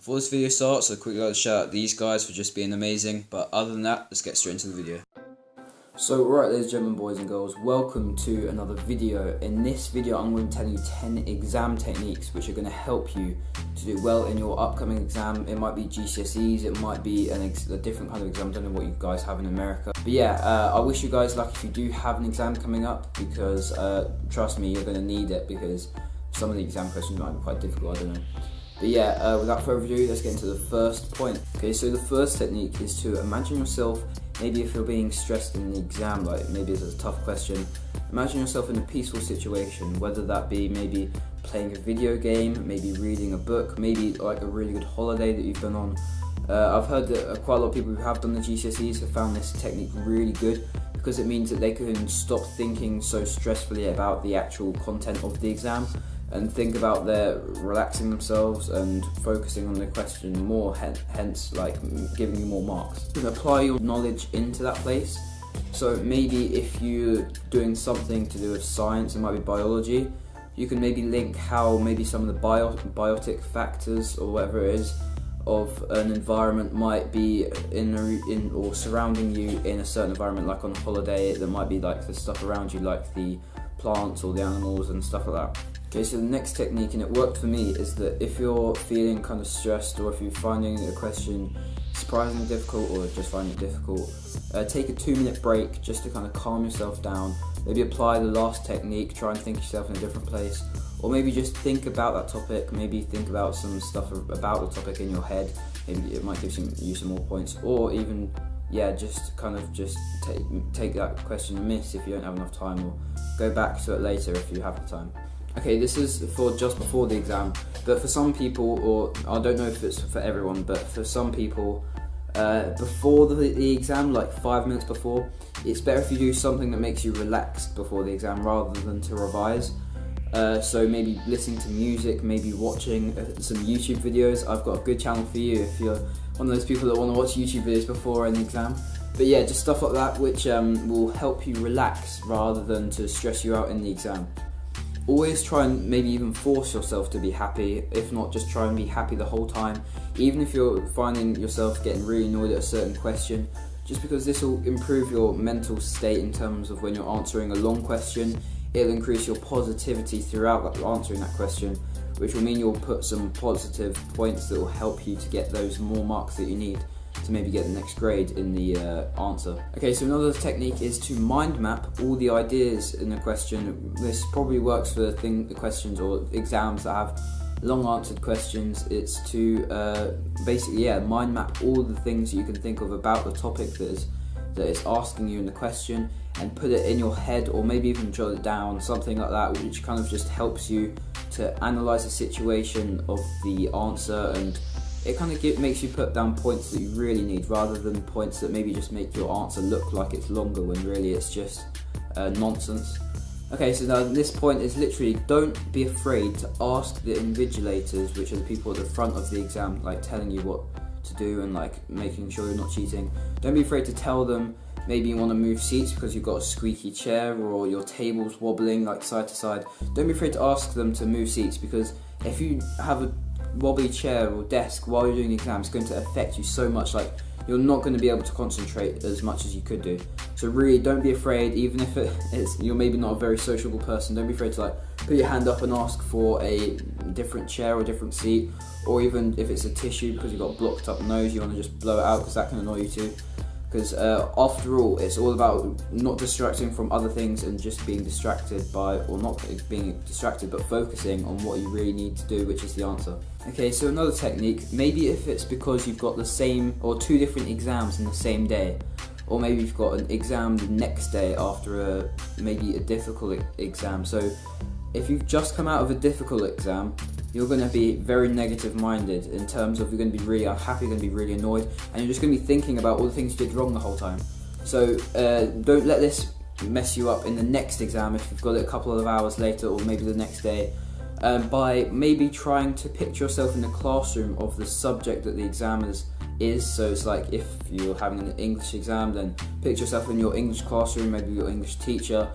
Before this video starts, I'd quickly like to shout out these guys for just being amazing, but other than that, let's get straight into the video. So right, ladies and gentlemen, boys and girls, welcome to another video. In this video I'm going to tell you 10 exam techniques which are going to help you to do well in your upcoming exam. It might be GCSEs, it might be a different kind of exam, I don't know what you guys have in America. But yeah, I wish you guys luck if you do have an exam coming up, because trust me, you're going to need it, because some of the exam questions might be quite difficult, I don't know. But yeah, without further ado, let's get into the first point. Okay, so the first technique is to imagine yourself, maybe if you're being stressed in the exam, like maybe it's a tough question, imagine yourself in a peaceful situation, whether that be maybe playing a video game, maybe reading a book, maybe like a really good holiday that you've been on. I've heard that quite a lot of people who have done the GCSEs have found this technique really good, because it means that they can stop thinking so stressfully about the actual content of the exam and think about their relaxing themselves and focusing on the question more, hence like giving you more marks. You can apply your knowledge into that place. So maybe if you're doing something to do with science, it might be biology, you can maybe link how maybe some of the biotic factors or whatever it is of an environment might be in or surrounding you in a certain environment, like on holiday. There might be like the stuff around you, like the plants or the animals and stuff like that. Okay, so the next technique, and it worked for me, is that if you're feeling kind of stressed, or if you're finding a question surprisingly difficult or just finding it difficult, take a 2-minute break just to kind of calm yourself down. Maybe apply the last technique, try and think yourself in a different place, or maybe just think about that topic, maybe think about some stuff about the topic in your head, maybe it might give you some more points, or even just take that question amiss if you don't have enough time, or go back to it later if you have the time. Okay, this is for just before the exam, but for some people, or I don't know if it's for everyone, but for some people, before the exam, like 5 minutes before, it's better if you do something that makes you relaxed before the exam rather than to revise. So maybe listening to music, maybe watching some YouTube videos. I've got a good channel for you if you're one of those people that want to watch YouTube videos before an exam. But yeah, just stuff like that which will help you relax rather than to stress you out in the exam. Always try and maybe even force yourself to be happy. If not, just try and be happy the whole time. Even if you're finding yourself getting really annoyed at a certain question, just because this will improve your mental state in terms of when you're answering a long question. It'll increase your positivity throughout answering that question, which will mean you'll put some positive points that will help you to get those more marks that you need to maybe get the next grade in the answer. Okay, so another technique is to mind map all the ideas in the question. This probably works for the questions or exams that have long answered questions. It's to basically mind map all the things you can think of about the topic that is asking you in the question, and put it in your head, or maybe even jot it down, something like that, which kind of just helps you to analyse the situation of the answer, and it kind of makes you put down points that you really need, rather than points that maybe just make your answer look like it's longer when really it's just nonsense. Okay, so now this point is literally, don't be afraid to ask the invigilators, which are the people at the front of the exam, like telling you what to do and like making sure you're not cheating. Don't be afraid to tell them maybe you want to move seats because you've got a squeaky chair or your table's wobbling like side to side. Don't be afraid to ask them to move seats, because if you have a wobbly chair or desk while you're doing the exam, it's going to affect you so much, like you're not going to be able to concentrate as much as you could do. So really, don't be afraid, even if you're maybe not a very sociable person, don't be afraid to like put your hand up and ask for a different chair or different seat, or even if it's a tissue because you've got a blocked up nose, you want to just blow it out because that can annoy you too. Because after all, it's all about not distracting from other things and just being distracted by, or not being distracted, but focusing on what you really need to do, which is the answer. Okay, so another technique, maybe if it's because you've got the same or 2 different exams in the same day, or maybe you've got an exam the next day after maybe a difficult exam. So if you've just come out of a difficult exam, you're going to be very negative minded in terms of you're going to be really unhappy, you're going to be really annoyed, and you're just going to be thinking about all the things you did wrong the whole time. So don't let this mess you up in the next exam if you've got it a couple of hours later, or maybe the next day, by maybe trying to picture yourself in the classroom of the subject that the exam is. So it's like if you're having an English exam, then picture yourself in your English classroom, maybe your English teacher,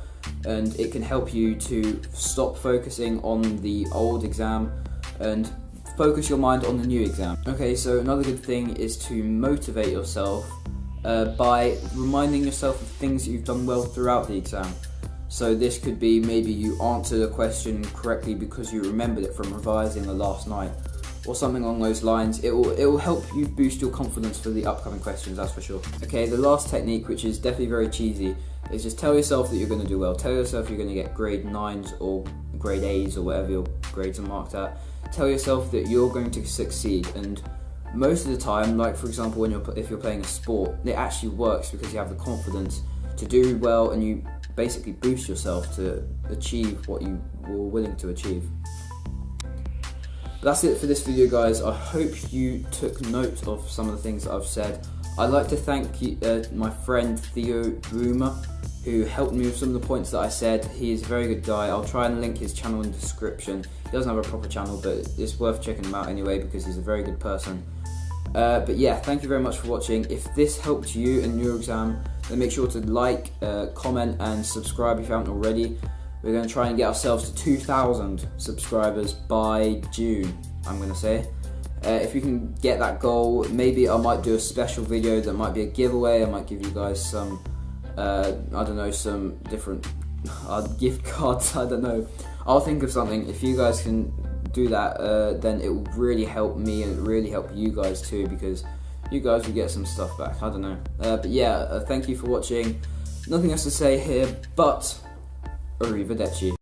and it can help you to stop focusing on the old exam and focus your mind on the new exam. Okay, so another good thing is to motivate yourself by reminding yourself of things that you've done well throughout the exam. So this could be maybe you answered a question correctly because you remembered it from revising the last night, or something along those lines. It will help you boost your confidence for the upcoming questions, that's for sure. Okay, the last technique, which is definitely very cheesy, is just tell yourself that you're going to do well. Tell yourself you're going to get grade 9s or grade A's or whatever your grades are marked at. Tell yourself that you're going to succeed, and most of the time, like for example if you're playing a sport, it actually works because you have the confidence to do well and you basically boost yourself to achieve what you were willing to achieve. But that's it for this video, guys. I hope you took note of some of the things that I've said. I'd like to thank my friend Theo Broomer, who helped me with some of the points that I said. He is a very good guy. I'll try and link his channel in the description. He doesn't have a proper channel, but it's worth checking him out anyway because he's a very good person. But yeah, thank you very much for watching. If this helped you in your exam, then make sure to like, comment and subscribe if you haven't already. We're going to try and get ourselves to 2,000 subscribers by June, I'm going to say. If you can get that goal, maybe I might do a special video that might be a giveaway. I might give you guys some, I don't know, some different gift cards, I don't know. I'll think of something. If you guys can do that, then it will really help me and really help you guys too, because you guys will get some stuff back, I don't know. But yeah, thank you for watching. Nothing else to say here, but arrivederci.